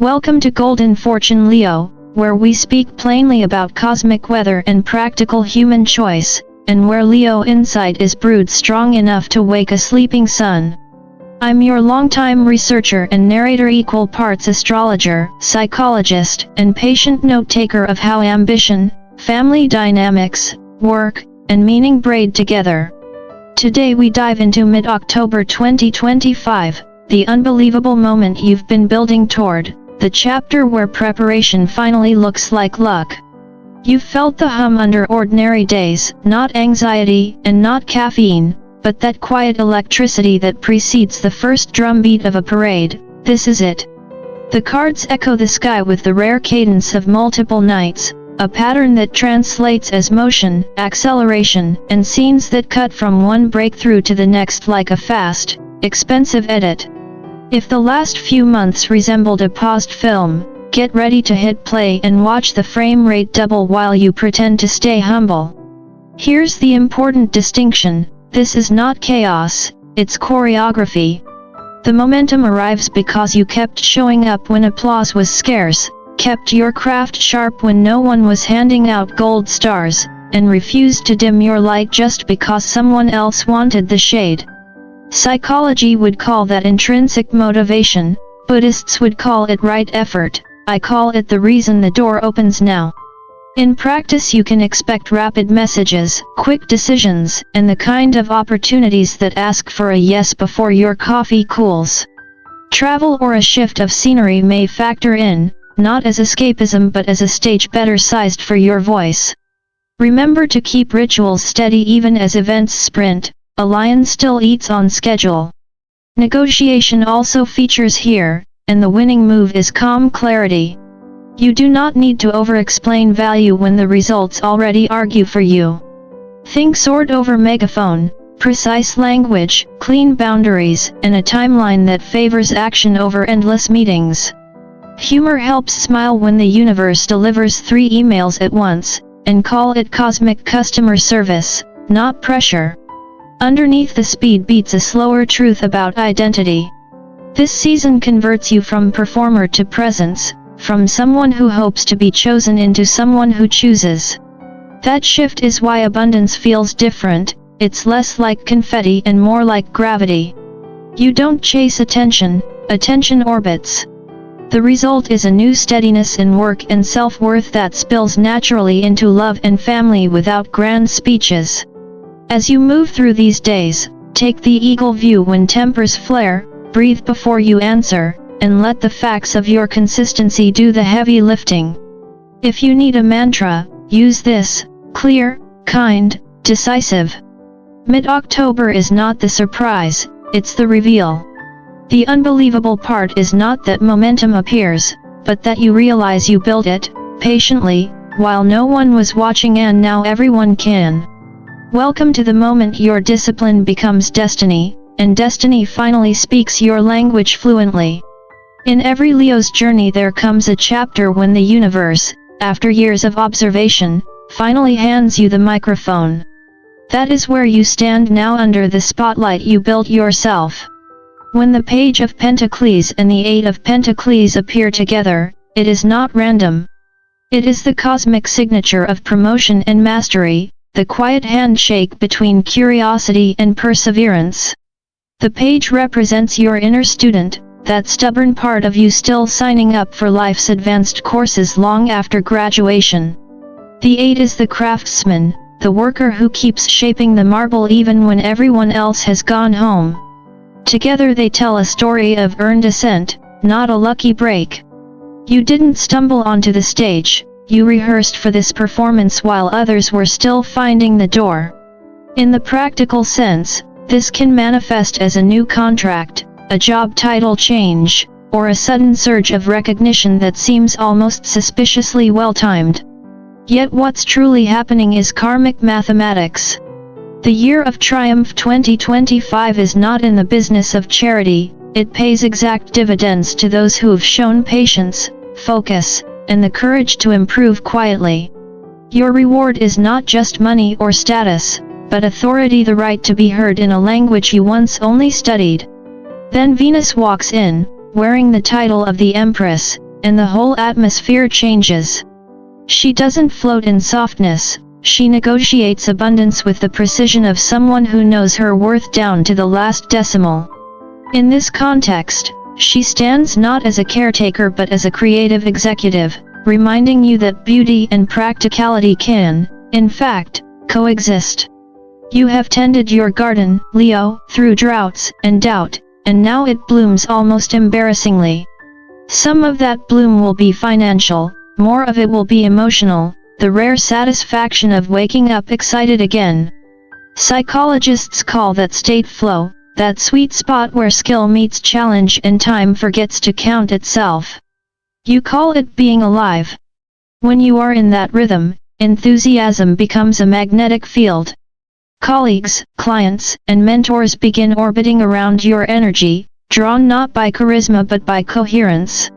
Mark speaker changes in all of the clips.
Speaker 1: Welcome to Golden Fortune Leo, where we speak plainly about cosmic weather and practical human choice, and where Leo insight is brewed strong enough to wake a sleeping sun. I'm your longtime researcher and narrator, equal parts astrologer, psychologist, and patient note-taker of how ambition, family dynamics, work, and meaning braid together. Today we dive into mid-October 2025, the unbelievable moment you've been building toward, the chapter where preparation finally looks like luck. You've felt the hum under ordinary days, not anxiety and not caffeine, but that quiet electricity that precedes the first drumbeat of a parade. This is it. The cards echo the sky with the rare cadence of multiple nights, a pattern that translates as motion, acceleration, and scenes that cut from one breakthrough to the next like a fast, expensive edit. If the last few months resembled a paused film, get ready to hit play and watch the frame rate double while you pretend to stay humble. Here's the important distinction: this is not chaos, it's choreography. The momentum arrives because you kept showing up when applause was scarce, kept your craft sharp when no one was handing out gold stars, and refused to dim your light just because someone else wanted the shade. Psychology would call that intrinsic motivation, Buddhists would call it right effort, I call it the reason the door opens now. In practice you can expect rapid messages, quick decisions, and the kind of opportunities that ask for a yes before your coffee cools. Travel or a shift of scenery may factor in, not as escapism but as a stage better sized for your voice. Remember to keep rituals steady even as events sprint, a lion still eats on schedule. Negotiation also features here, and the winning move is calm clarity. You do not need to over-explain value when the results already argue for you. Think sword over megaphone, precise language, clean boundaries, and a timeline that favors action over endless meetings. Humor helps smile when the universe delivers 3 emails at once, and call it cosmic customer service, not pressure. Underneath the speed beats a slower truth about identity. This season converts you from performer to presence, from someone who hopes to be chosen into someone who chooses. That shift is why abundance feels different, it's less like confetti and more like gravity. You don't chase attention, attention orbits. The result is a new steadiness in work and self-worth that spills naturally into love and family without grand speeches. As you move through these days, take the eagle view when tempers flare, breathe before you answer, and let the facts of your consistency do the heavy lifting. If you need a mantra, use this: clear, kind, decisive. Mid-October is not the surprise, it's the reveal. The unbelievable part is not that momentum appears, but that you realize you built it, patiently, while no one was watching, and now everyone can. Welcome to the moment your discipline becomes destiny, and destiny finally speaks your language fluently. In every Leo's journey there comes a chapter when the universe, after years of observation, finally hands you the microphone. That is where you stand now, under the spotlight you built yourself. When the Page of Pentacles and the Eight of Pentacles appear together, it is not random. It is the cosmic signature of promotion and mastery, the quiet handshake between curiosity and perseverance. The page represents your inner student, that stubborn part of you still signing up for life's advanced courses long after graduation. The Eight is the craftsman, the worker who keeps shaping the marble even when everyone else has gone home. Together they tell a story of earned ascent, not a lucky break. You didn't stumble onto the stage, you rehearsed for this performance while others were still finding the door. In the practical sense, this can manifest as a new contract, a job title change, or a sudden surge of recognition that seems almost suspiciously well-timed. Yet what's truly happening is karmic mathematics. The year of triumph 2025 is not in the business of charity, it pays exact dividends to those who've shown patience, focus, and the courage to improve quietly. Your reward is not just money or status, but authority, the right to be heard in a language you once only studied. Then Venus walks in, wearing the title of the Empress, and the whole atmosphere changes. She doesn't float in softness, she negotiates abundance with the precision of someone who knows her worth down to the last decimal. In this context, she stands not as a caretaker but as a creative executive, reminding you that beauty and practicality can, in fact, coexist. You have tended your garden, Leo, through droughts and doubt, and now it blooms almost embarrassingly. Some of that bloom will be financial, more of it will be emotional, the rare satisfaction of waking up excited again. Psychologists call that state flow, that sweet spot where skill meets challenge and time forgets to count itself. You call it being alive. When you are in that rhythm, enthusiasm becomes a magnetic field. Colleagues, clients, and mentors begin orbiting around your energy, drawn not by charisma but by coherence.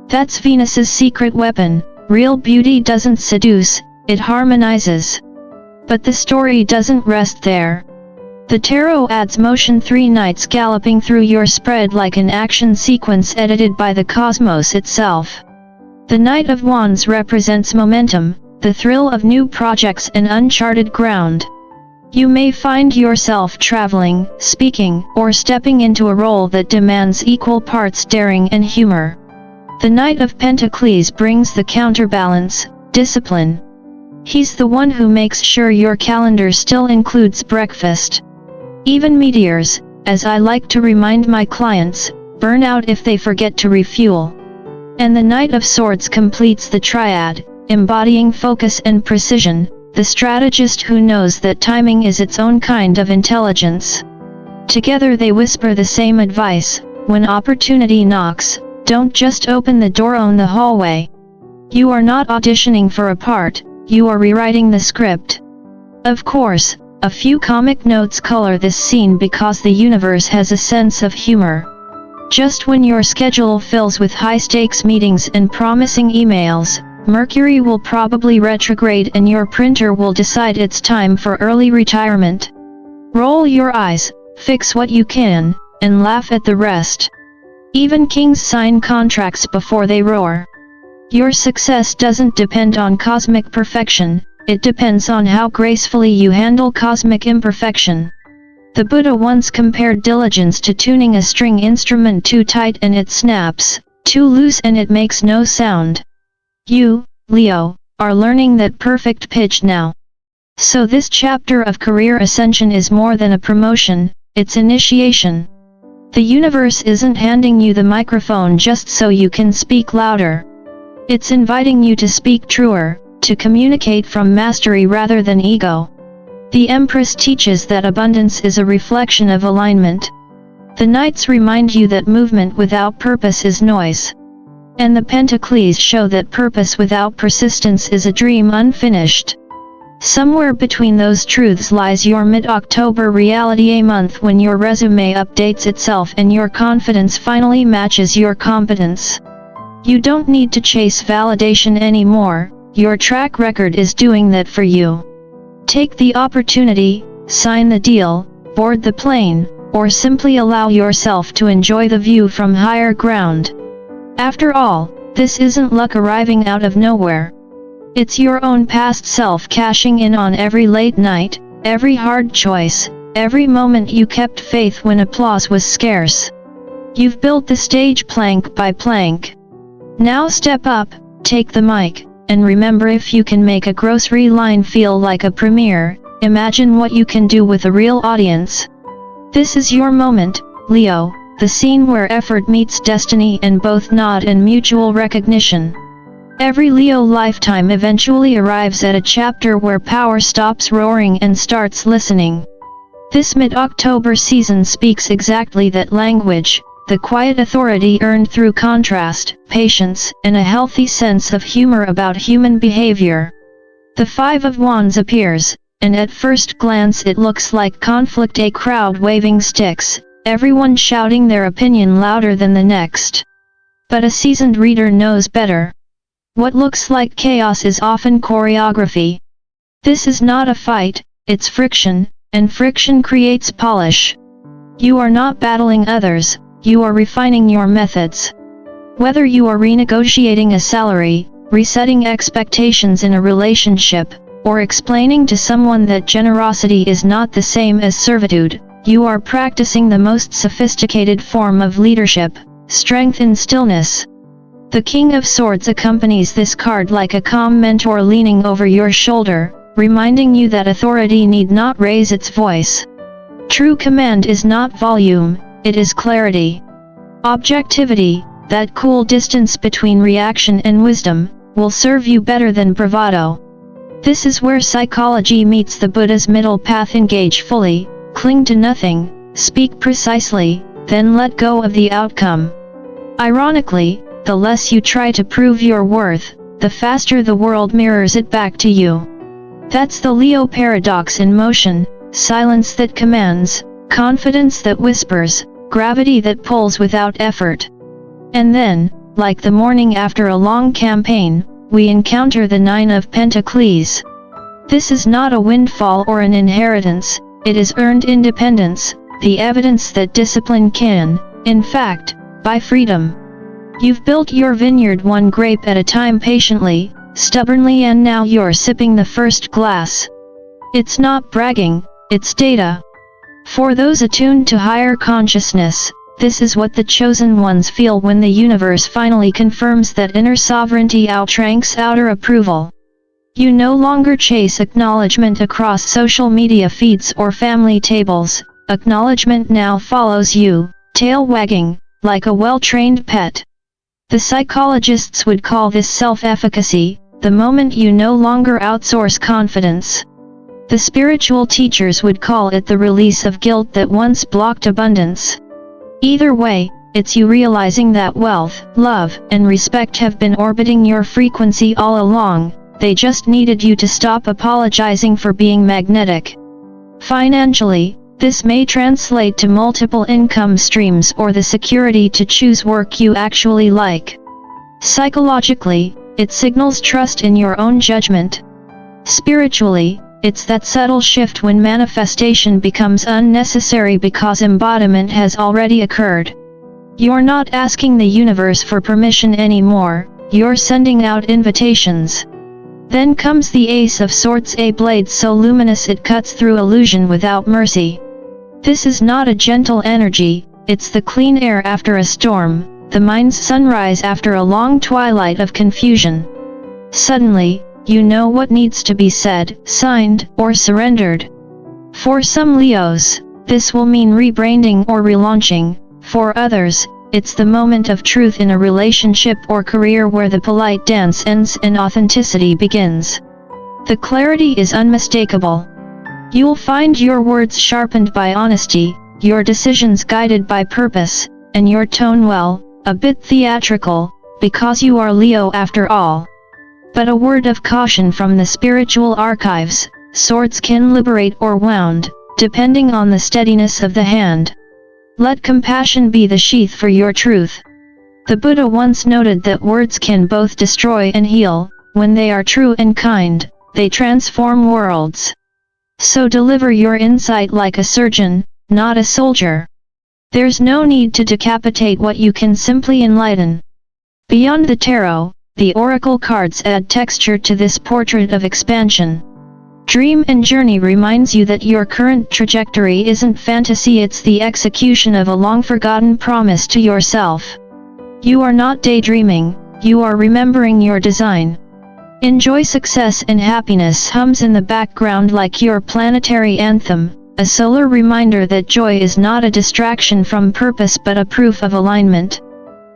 Speaker 1: That's Venus's secret weapon. Real beauty doesn't seduce, it harmonizes. But the story doesn't rest there. The tarot adds motion, 3 knights galloping through your spread like an action sequence edited by the cosmos itself. The Knight of Wands represents momentum, the thrill of new projects and uncharted ground. You may find yourself traveling, speaking, or stepping into a role that demands equal parts daring and humor. The Knight of Pentacles brings the counterbalance, discipline. He's the one who makes sure your calendar still includes breakfast. Even meteors, as I like to remind my clients, burn out if they forget to refuel. And the Knight of Swords completes the triad, embodying focus and precision, the strategist who knows that timing is its own kind of intelligence. Together they whisper the same advice: when opportunity knocks, don't just open the door, own the hallway. You are not auditioning for a part, you are rewriting the script. Of course, a few comic notes color this scene because the universe has a sense of humor. Just when your schedule fills with high-stakes meetings and promising emails, Mercury will probably retrograde and your printer will decide it's time for early retirement. Roll your eyes, fix what you can, and laugh at the rest. Even kings sign contracts before they roar. Your success doesn't depend on cosmic perfection, it depends on how gracefully you handle cosmic imperfection. The Buddha once compared diligence to tuning a string instrument: too tight and it snaps, too loose and it makes no sound. You, Leo, are learning that perfect pitch now. So this chapter of career ascension is more than a promotion, it's initiation. The universe isn't handing you the microphone just so you can speak louder. It's inviting you to speak truer, to communicate from mastery rather than ego. The Empress teaches that abundance is a reflection of alignment. The Knights remind you that movement without purpose is noise. And the Pentacles show that purpose without persistence is a dream unfinished. Somewhere between those truths lies your mid-October reality, a month when your resume updates itself and your confidence finally matches your competence. You don't need to chase validation anymore, your track record is doing that for you. Take the opportunity, sign the deal, board the plane, or simply allow yourself to enjoy the view from higher ground. After all, this isn't luck arriving out of nowhere. It's your own past self cashing in on every late night, every hard choice, every moment you kept faith when applause was scarce. You've built the stage plank by plank. Now step up, take the mic, and remember, if you can make a grocery line feel like a premiere, imagine what you can do with a real audience. This is your moment, Leo, the scene where effort meets destiny and both nod and mutual recognition. Every Leo lifetime eventually arrives at a chapter where power stops roaring and starts listening. This mid-October season speaks exactly that language, the quiet authority earned through contrast, patience, and a healthy sense of humor about human behavior. The Five of Wands appears, and at first glance it looks like conflict, a crowd waving sticks, everyone shouting their opinion louder than the next. But a seasoned reader knows better. What looks like chaos is often choreography. This is not a fight, it's friction, and friction creates polish. You are not battling others, you are refining your methods. Whether you are renegotiating a salary, resetting expectations in a relationship, or explaining to someone that generosity is not the same as servitude, you are practicing the most sophisticated form of leadership, strength in stillness. The King of Swords accompanies this card like a calm mentor leaning over your shoulder, reminding you that authority need not raise its voice. True command is not volume, it is clarity. Objectivity, that cool distance between reaction and wisdom, will serve you better than bravado. This is where psychology meets the Buddha's middle path. Engage fully, cling to nothing, speak precisely, then let go of the outcome. Ironically, the less you try to prove your worth, the faster the world mirrors it back to you. That's the Leo paradox in motion: silence that commands, confidence that whispers, gravity that pulls without effort. And then, like the morning after a long campaign, we encounter the Nine of Pentacles. This is not a windfall or an inheritance, it is earned independence, the evidence that discipline can, in fact, buy freedom. You've built your vineyard one grape at a time, patiently, stubbornly, and now you're sipping the first glass. It's not bragging, it's data. For those attuned to higher consciousness, this is what the chosen ones feel when the universe finally confirms that inner sovereignty outranks outer approval. You no longer chase acknowledgement across social media feeds or family tables. Acknowledgement now follows you, tail wagging, like a well-trained pet. The psychologists would call this self-efficacy, the moment you no longer outsource confidence. The spiritual teachers would call it the release of guilt that once blocked abundance. Either way, it's you realizing that wealth, love, and respect have been orbiting your frequency all along, they just needed you to stop apologizing for being magnetic. Financially, this may translate to multiple income streams or the security to choose work you actually like. Psychologically, it signals trust in your own judgment. Spiritually, it's that subtle shift when manifestation becomes unnecessary because embodiment has already occurred. You're not asking the universe for permission anymore, you're sending out invitations. Then comes the Ace of Swords, a blade so luminous it cuts through illusion without mercy. This is not a gentle energy, it's the clean air after a storm, the mind's sunrise after a long twilight of confusion. Suddenly, you know what needs to be said, signed, or surrendered. For some Leos, this will mean rebranding or relaunching. For others, it's the moment of truth in a relationship or career where the polite dance ends and authenticity begins. The clarity is unmistakable. You'll find your words sharpened by honesty, your decisions guided by purpose, and your tone, well, a bit theatrical, because you are Leo after all. But a word of caution from the spiritual archives: swords can liberate or wound, depending on the steadiness of the hand. Let compassion be the sheath for your truth. The Buddha once noted that words can both destroy and heal. When they are true and kind, they transform worlds. So deliver your insight like a surgeon, not a soldier. There's no need to decapitate what you can simply enlighten. Beyond the tarot, the oracle cards add texture to this portrait of expansion. Dream and Journey reminds you that your current trajectory isn't fantasy, it's the execution of a long-forgotten promise to yourself. You are not daydreaming, you are remembering your design. Enjoy success and happiness hums in the background like your planetary anthem, a solar reminder that joy is not a distraction from purpose but a proof of alignment.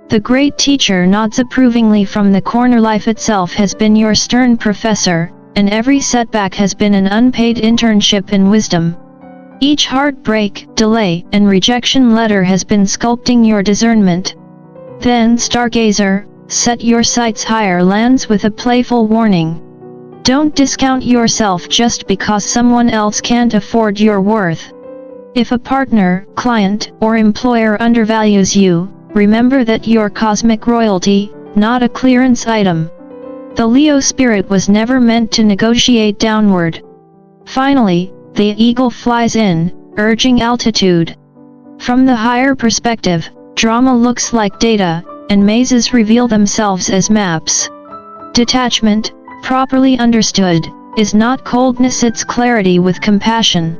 Speaker 1: The great teacher nods approvingly from the corner. Life itself has been your stern professor, and every setback has been an unpaid internship in wisdom. Each heartbreak, delay, and rejection letter has been sculpting your discernment. Then, stargazer, set your sights higher lands with a playful warning. Don't discount yourself just because someone else can't afford your worth. If a partner, client, or employer undervalues you, remember that you're cosmic royalty, not a clearance item. The Leo spirit was never meant to negotiate downward. Finally, the eagle flies in, urging altitude. From the higher perspective, drama looks like data, and mazes reveal themselves as maps. Detachment, properly understood, is not coldness, it's clarity with compassion.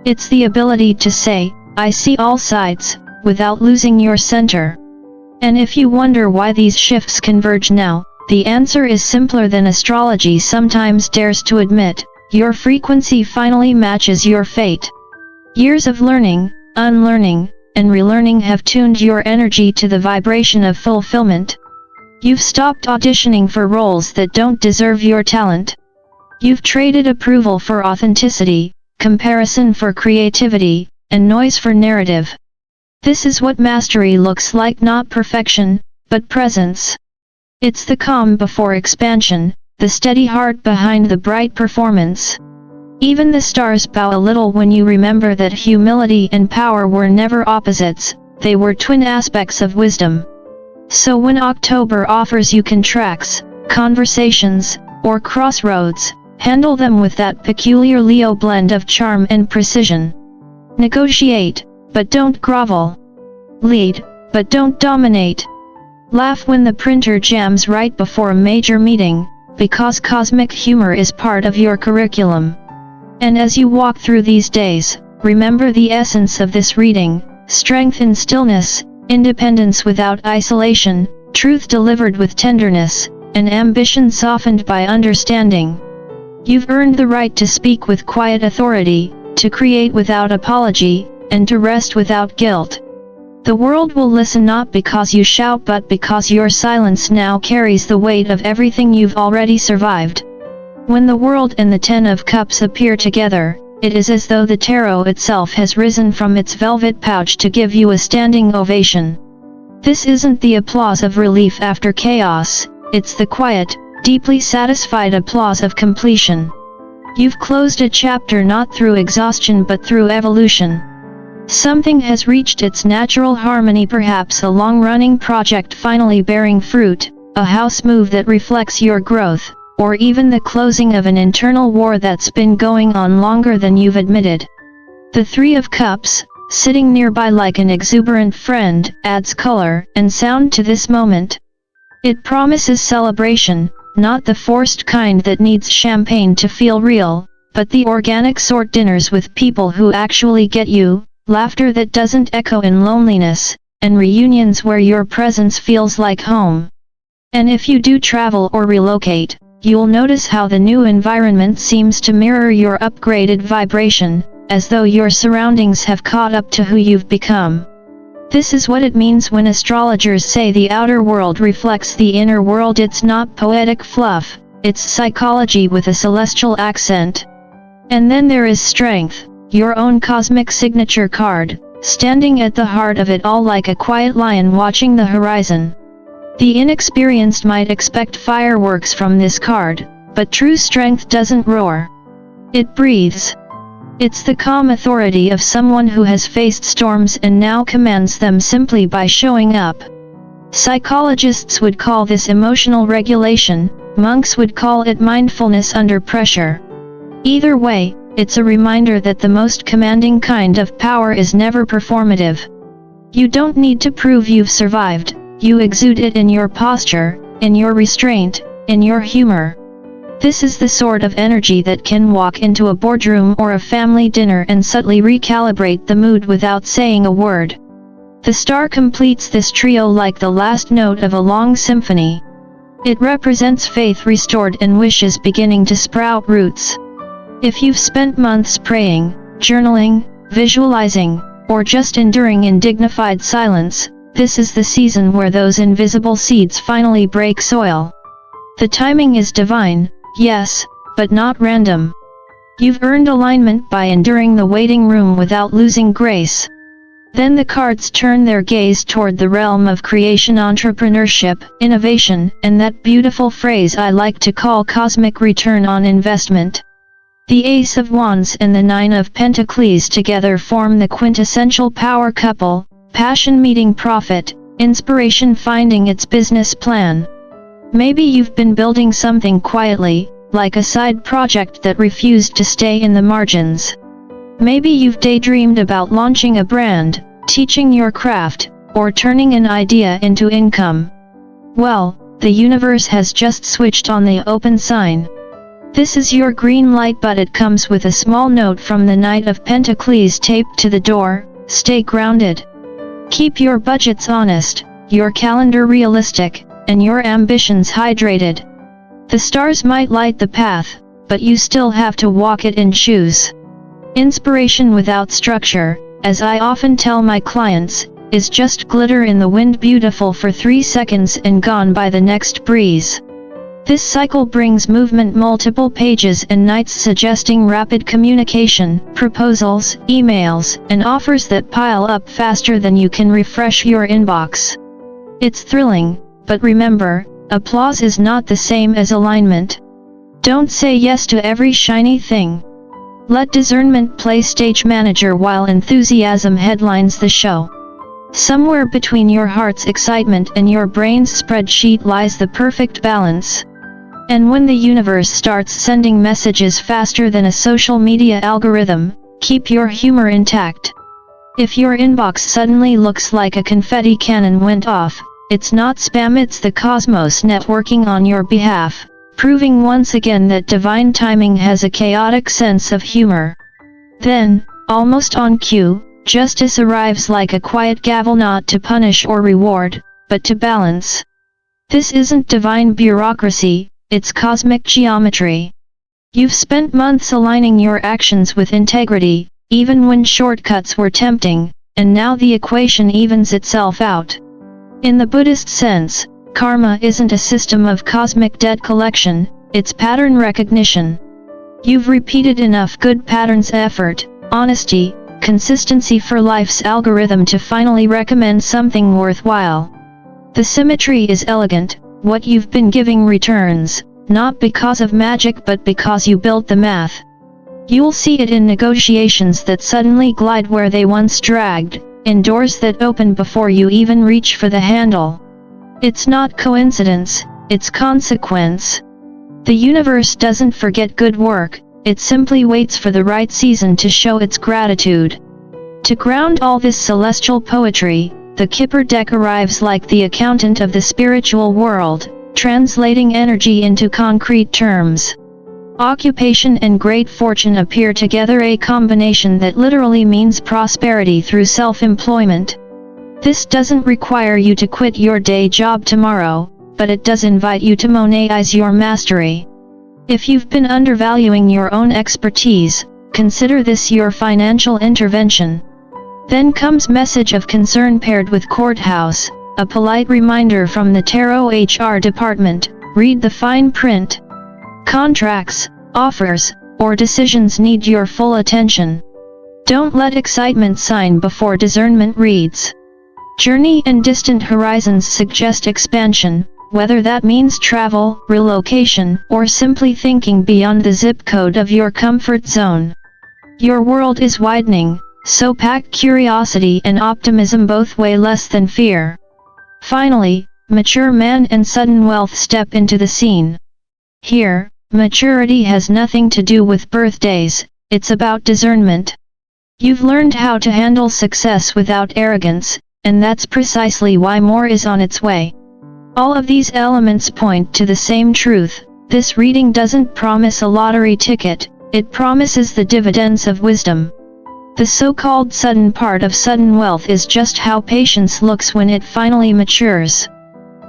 Speaker 1: It's the ability to say, I see all sides, without losing your center. And if you wonder why these shifts converge now, the answer is simpler than astrology sometimes dares to admit. Your frequency finally matches your fate. Years of learning, unlearning, and relearning have tuned your energy to the vibration of fulfillment. You've stopped auditioning for roles that don't deserve your talent. You've traded approval for authenticity, comparison for creativity, and noise for narrative. This is what mastery looks like, not perfection, but presence. It's the calm before expansion, the steady heart behind the bright performance. Even the stars bow a little when you remember that humility and power were never opposites, they were twin aspects of wisdom. So when October offers you contracts, conversations, or crossroads, handle them with that peculiar Leo blend of charm and precision. Negotiate, but don't grovel. Lead, but don't dominate. Laugh when the printer jams right before a major meeting, because cosmic humor is part of your curriculum. And as you walk through these days, remember the essence of this reading: strength in stillness, independence without isolation, truth delivered with tenderness, and ambition softened by understanding. You've earned the right to speak with quiet authority, to create without apology, and to rest without guilt. The world will listen not because you shout but because your silence now carries the weight of everything you've already survived. When the world and the Ten of Cups appear together, it is as though the tarot itself has risen from its velvet pouch to give you a standing ovation. This isn't the applause of relief after chaos, it's the quiet, deeply satisfied applause of completion. You've closed a chapter not through exhaustion but through evolution. Something has reached its natural harmony, perhaps a long-running project finally bearing fruit, a house move that reflects your growth, or even the closing of an internal war that's been going on longer than you've admitted. The Three of Cups, sitting nearby like an exuberant friend, adds color and sound to this moment. It promises celebration, not the forced kind that needs champagne to feel real, but the organic sort: dinners with people who actually get you, laughter that doesn't echo in loneliness, and reunions where your presence feels like home. And if you do travel or relocate, you'll notice how the new environment seems to mirror your upgraded vibration, as though your surroundings have caught up to who you've become. This is what it means when astrologers say the outer world reflects the inner world. It's not poetic fluff, it's psychology with a celestial accent. And then there is strength, your own cosmic signature card, standing at the heart of it all like a quiet lion watching the horizon. The inexperienced might expect fireworks from this card, but true strength doesn't roar. It breathes. It's the calm authority of someone who has faced storms and now commands them simply by showing up. Psychologists would call this emotional regulation, monks would call it mindfulness under pressure. Either way, it's a reminder that the most commanding kind of power is never performative. You don't need to prove you've survived, you exude it in your posture, in your restraint, in your humor. This is the sort of energy that can walk into a boardroom or a family dinner and subtly recalibrate the mood without saying a word. The star completes this trio like the last note of a long symphony. It represents faith restored and wishes beginning to sprout roots. If you've spent months praying, journaling, visualizing, or just enduring in dignified silence, this is the season where those invisible seeds finally break soil. The timing is divine, yes, but not random. You've earned alignment by enduring the waiting room without losing grace. Then the cards turn their gaze toward the realm of creation, entrepreneurship, innovation, and that beautiful phrase I like to call cosmic return on investment. The Ace of Wands and the Nine of Pentacles together form the quintessential power couple, passion meeting profit, inspiration finding its business plan. Maybe you've been building something quietly, like a side project that refused to stay in the margins. Maybe you've daydreamed about launching a brand, teaching your craft, or turning an idea into income. Well, the universe has just switched on the open sign. This is your green light, but it comes with a small note from the Knight of Pentacles taped to the door: stay grounded. Keep your budgets honest, your calendar realistic, and your ambitions hydrated. The stars might light the path, but you still have to walk it in shoes. Inspiration without structure, as I often tell my clients, is just glitter in the wind, beautiful for 3 seconds and gone by the next breeze. This cycle brings movement, multiple pages and nights suggesting rapid communication, proposals, emails, and offers that pile up faster than you can refresh your inbox. It's thrilling, but remember, applause is not the same as alignment. Don't say yes to every shiny thing. Let discernment play stage manager while enthusiasm headlines the show. Somewhere between your heart's excitement and your brain's spreadsheet lies the perfect balance. And when the universe starts sending messages faster than a social media algorithm, keep your humor intact. If your inbox suddenly looks like a confetti cannon went off, it's not spam, it's the cosmos networking on your behalf, proving once again that divine timing has a chaotic sense of humor. Then, almost on cue, justice arrives like a quiet gavel, not to punish or reward, but to balance. This isn't divine bureaucracy, it's cosmic geometry. You've spent months aligning your actions with integrity, even when shortcuts were tempting, and now the equation evens itself out. In the Buddhist sense, karma isn't a system of cosmic debt collection, it's pattern recognition. You've repeated enough good patterns, effort, honesty, consistency for life's algorithm to finally recommend something worthwhile. The symmetry is elegant, what you've been giving returns, not because of magic but because you built the math. You'll see it in negotiations that suddenly glide where they once dragged, in doors that open before you even reach for the handle. It's not coincidence, it's consequence. The universe doesn't forget good work, it simply waits for the right season to show its gratitude. To ground all this celestial poetry, the Kipper deck arrives like the accountant of the spiritual world, translating energy into concrete terms. Occupation and great fortune appear together, a combination that literally means prosperity through self-employment. This doesn't require you to quit your day job tomorrow, but it does invite you to monetize your mastery. If you've been undervaluing your own expertise, consider this your financial intervention. Then comes message of concern paired with courthouse, a polite reminder from the tarot HR department: read the fine print. Contracts, offers, or decisions need your full attention. Don't let excitement sign before discernment reads. Journey and distant horizons suggest expansion, whether that means travel, relocation, or simply thinking beyond the zip code of your comfort zone. Your world is widening, so pack curiosity and optimism, both weigh less than fear. Finally, mature man and sudden wealth step into the scene. Here, maturity has nothing to do with birthdays, it's about discernment. You've learned how to handle success without arrogance, and that's precisely why more is on its way. All of these elements point to the same truth: this reading doesn't promise a lottery ticket, it promises the dividends of wisdom. The so-called sudden part of sudden wealth is just how patience looks when it finally matures.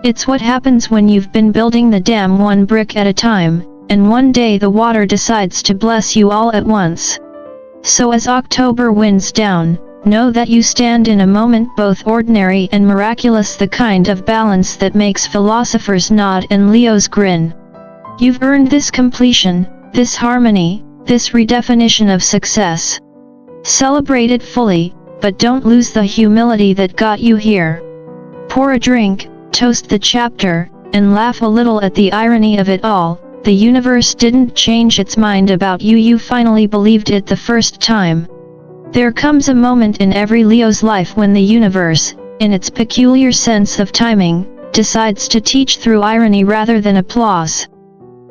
Speaker 1: It's what happens when you've been building the dam one brick at a time, and one day the water decides to bless you all at once. So as October winds down, know that you stand in a moment both ordinary and miraculous, the kind of balance that makes philosophers nod and Leos grin. You've earned this completion, this harmony, this redefinition of success. Celebrate it fully, but don't lose the humility that got you here. Pour a drink, toast the chapter, and laugh a little at the irony of it all. The universe didn't change its mind about you, you finally believed it the first time. There comes a moment in every Leo's life when the universe, in its peculiar sense of timing, decides to teach through irony rather than applause.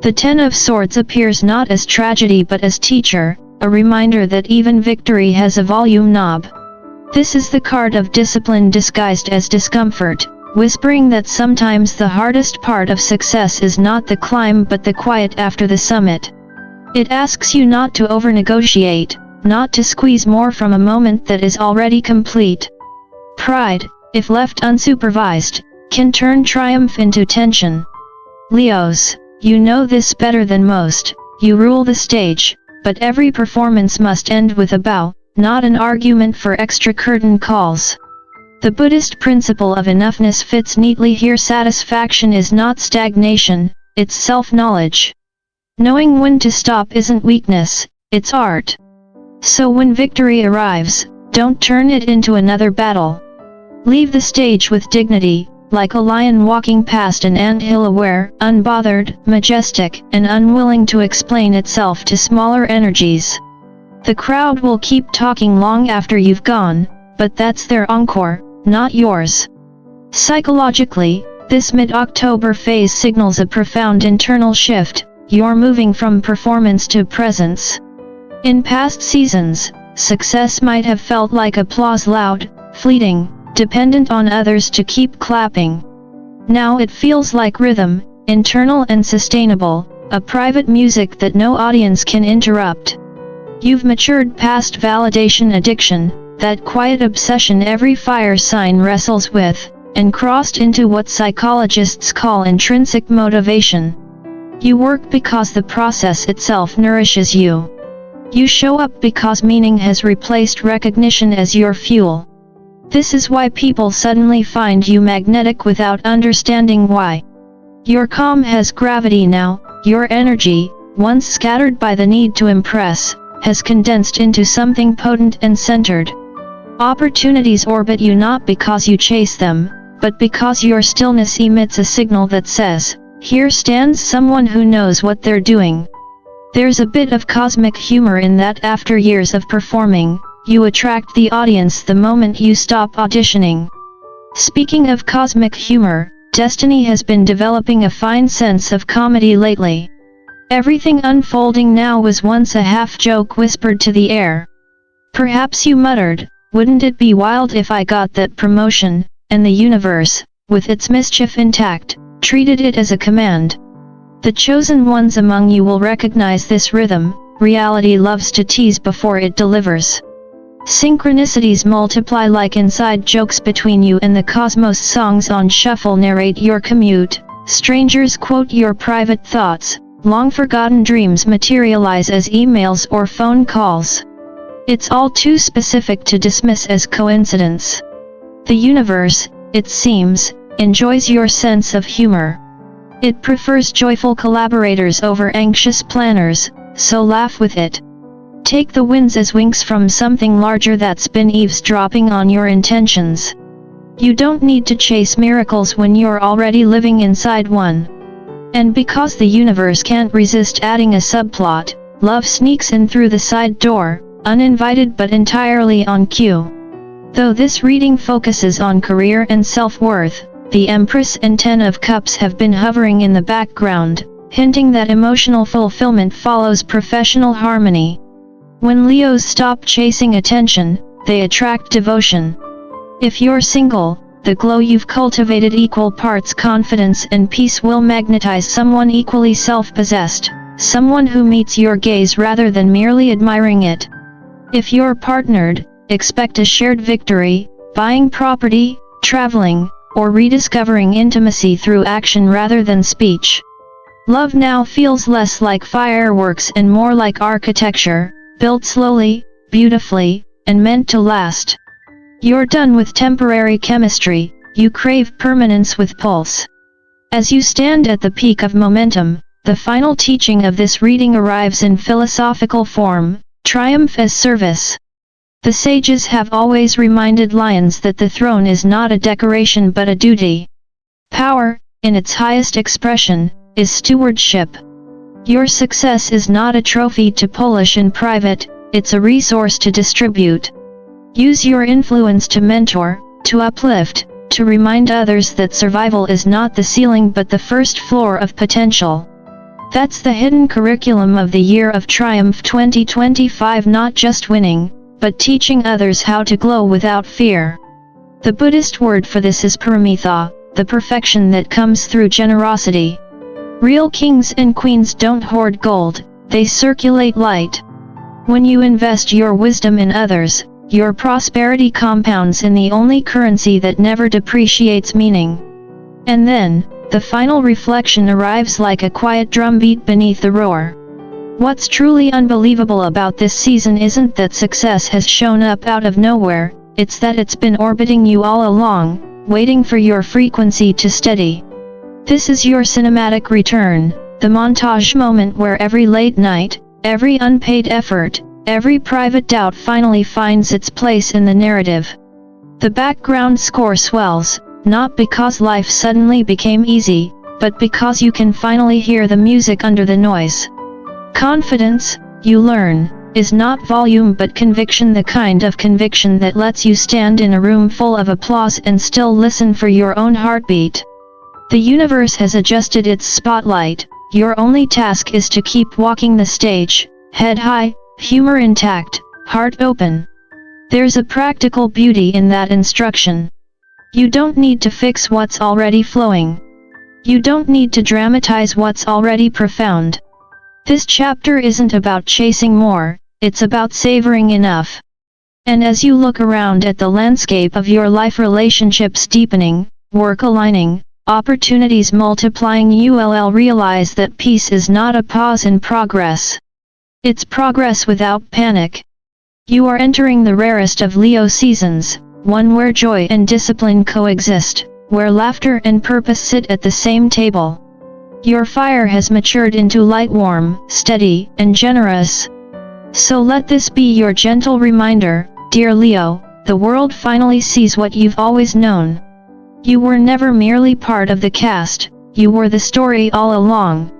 Speaker 1: The Ten of Swords appears not as tragedy but as teacher, a reminder that even victory has a volume knob. This is the card of discipline disguised as discomfort, whispering that sometimes the hardest part of success is not the climb but the quiet after the summit. It asks you not to over-negotiate, not to squeeze more from a moment that is already complete. Pride, if left unsupervised, can turn triumph into tension. Leos, you know this better than most, you rule the stage, but every performance must end with a bow, not an argument for extra curtain calls. The Buddhist principle of enoughness fits neatly here. Satisfaction is not stagnation, it's self-knowledge. Knowing when to stop isn't weakness, it's art. So when victory arrives, don't turn it into another battle. Leave the stage with dignity, like a lion walking past an anthill, aware, unbothered, majestic, and unwilling to explain itself to smaller energies. The crowd will keep talking long after you've gone, but that's their encore, not yours. Psychologically, this mid-October phase signals a profound internal shift. You're moving from performance to presence. In past seasons, success might have felt like applause, loud, fleeting, dependent on others to keep clapping. Now it feels like rhythm, internal and sustainable, a private music that no audience can interrupt. You've matured past validation addiction, that quiet obsession every fire sign wrestles with, and crossed into what psychologists call intrinsic motivation. You work because the process itself nourishes you. You show up because meaning has replaced recognition as your fuel. This is why people suddenly find you magnetic without understanding why. Your calm has gravity now, your energy, once scattered by the need to impress, has condensed into something potent and centered. Opportunities orbit you not because you chase them, but because your stillness emits a signal that says, "Here stands someone who knows what they're doing." There's a bit of cosmic humor in that. After years of performing, you attract the audience the moment you stop auditioning. Speaking of cosmic humor, Destiny has been developing a fine sense of comedy lately. Everything unfolding now was once a half-joke whispered to the air. Perhaps you muttered, "Wouldn't it be wild if I got that promotion?" And the universe, with its mischief intact, treated it as a command. The chosen ones among you will recognize this rhythm. Reality loves to tease before it delivers. Synchronicities multiply like inside jokes between you and the cosmos. Songs on shuffle narrate your commute, strangers quote your private thoughts, long forgotten dreams materialize as emails or phone calls. It's all too specific to dismiss as coincidence. The universe, it seems, enjoys your sense of humor. It prefers joyful collaborators over anxious planners, so laugh with it. Take the wins as winks from something larger that's been eavesdropping on your intentions. You don't need to chase miracles when you're already living inside one. And because the universe can't resist adding a subplot, love sneaks in through the side door, uninvited but entirely on cue. Though this reading focuses on career and self-worth, the Empress and Ten of Cups have been hovering in the background, hinting that emotional fulfillment follows professional harmony. When Leos stop chasing attention, they attract devotion. If you're single, the glow you've cultivated, equal parts confidence and peace, will magnetize someone equally self-possessed, someone who meets your gaze rather than merely admiring it. If you're partnered, expect a shared victory, buying property, traveling, or rediscovering intimacy through action rather than speech. Love now feels less like fireworks and more like architecture, built slowly, beautifully, and meant to last. You're done with temporary chemistry, you crave permanence with pulse. As you stand at the peak of momentum, the final teaching of this reading arrives in philosophical form: triumph as service. The sages have always reminded lions that the throne is not a decoration but a duty. Power, in its highest expression, is stewardship. Your success is not a trophy to polish in private, it's a resource to distribute. Use your influence to mentor, to uplift, to remind others that survival is not the ceiling but the first floor of potential. That's the hidden curriculum of the Year of Triumph 2025, not just winning, but teaching others how to glow without fear. The Buddhist word for this is paramitha, the perfection that comes through generosity. Real kings and queens don't hoard gold, they circulate light. When you invest your wisdom in others, your prosperity compounds in the only currency that never depreciates: meaning. And then, the final reflection arrives like a quiet drumbeat beneath the roar. What's truly unbelievable about this season isn't that success has shown up out of nowhere, it's that it's been orbiting you all along, waiting for your frequency to steady. This is your cinematic return, the montage moment where every late night, every unpaid effort, every private doubt finally finds its place in the narrative. The background score swells, not because life suddenly became easy, but because you can finally hear the music under the noise. Confidence, you learn, is not volume but conviction, the kind of conviction that lets you stand in a room full of applause and still listen for your own heartbeat. The universe has adjusted its spotlight, your only task is to keep walking the stage, head high, humor intact, heart open. There's a practical beauty in that instruction. You don't need to fix what's already flowing. You don't need to dramatize what's already profound. This chapter isn't about chasing more, it's about savoring enough. And as you look around at the landscape of your life, relationships deepening, work aligning, opportunities multiplying, you'll realize that peace is not a pause in progress. It's progress without panic. You are entering the rarest of Leo seasons, one where joy and discipline coexist, where laughter and purpose sit at the same table. Your fire has matured into light, warm, steady, and generous. So let this be your gentle reminder, dear Leo, the world finally sees what you've always known. You were never merely part of the cast, you were the story all along.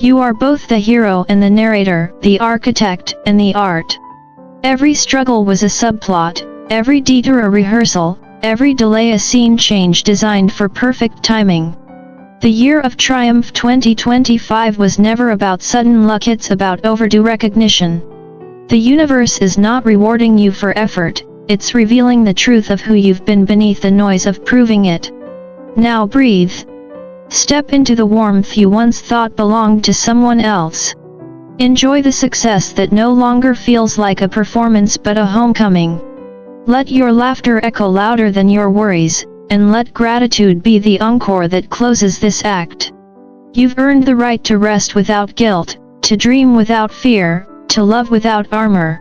Speaker 1: You are both the hero and the narrator, the architect and the art. Every struggle was a subplot, every detour a rehearsal, every delay a scene change designed for perfect timing. The year of triumph 2025 was never about sudden luck, it's about overdue recognition. The universe is not rewarding you for effort, it's revealing the truth of who you've been beneath the noise of proving it. Now breathe. Step into the warmth you once thought belonged to someone else. Enjoy the success that no longer feels like a performance but a homecoming. Let your laughter echo louder than your worries, and let gratitude be the encore that closes this act. You've earned the right to rest without guilt, to dream without fear, to love without armor.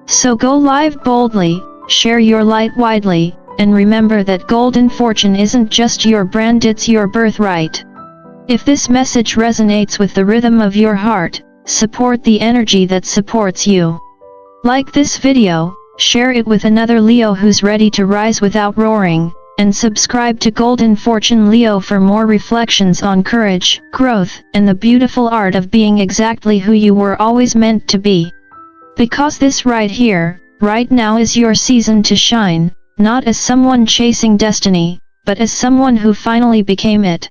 Speaker 1: So go live boldly, share your light widely, and remember that golden fortune isn't just your brand, it's your birthright. If this message resonates with the rhythm of your heart, support the energy that supports you. Like this video, share it with another Leo who's ready to rise without roaring, and subscribe to Golden Fortune Leo for more reflections on courage, growth, and the beautiful art of being exactly who you were always meant to be. Because this right here, right now is your season to shine, not as someone chasing destiny, but as someone who finally became it.